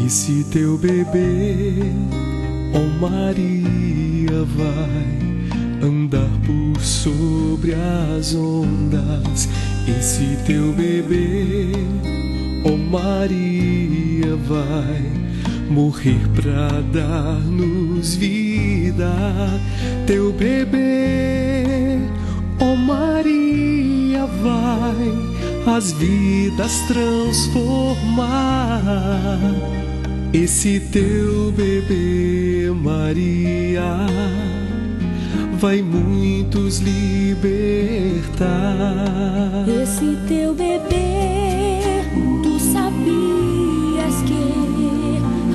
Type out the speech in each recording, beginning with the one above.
Esse teu bebê, ó Maria, vai andar por sobre as ondas. Esse teu bebê, ó Maria, vai morrer pra dar-nos vida. Teu bebê, ó Maria, vai as vidas transformar. Esse teu bebê, Maria, vai muitos libertar. Esse teu bebê, tu sabias que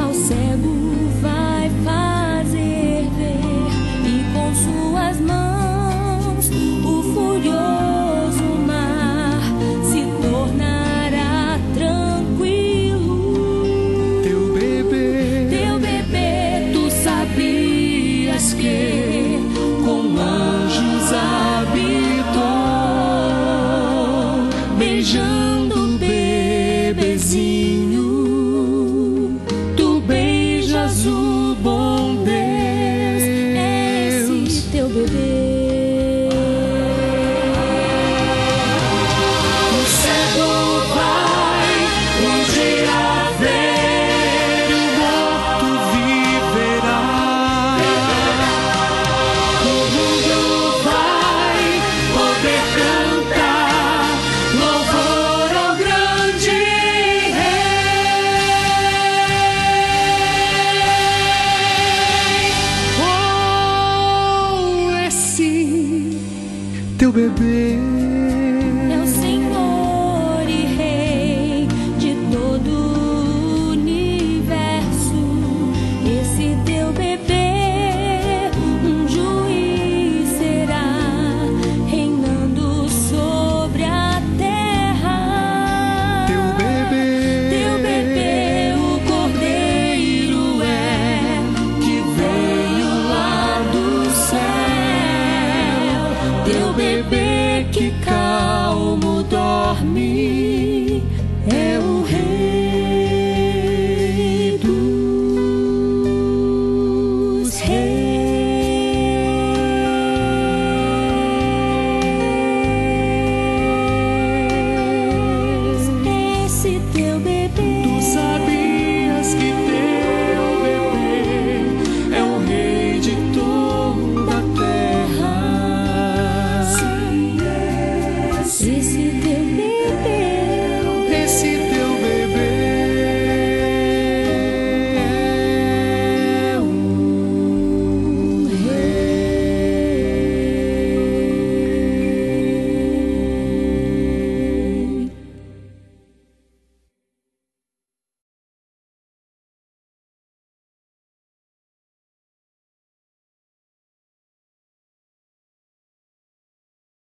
ao cego vai fazer ver, e com suas mãos o furioso mar se tornará tranquilo. Teu bebê, tu sabias que com anjos habitou, beijando o bebezinho. Tu beijas o bom Deus, esse teu bebê. O cego vai longe a ver, o morto viverá. o mundo vai poder cantar louvor ao grande Rei. Oh, esse teu bebê É o Senhor.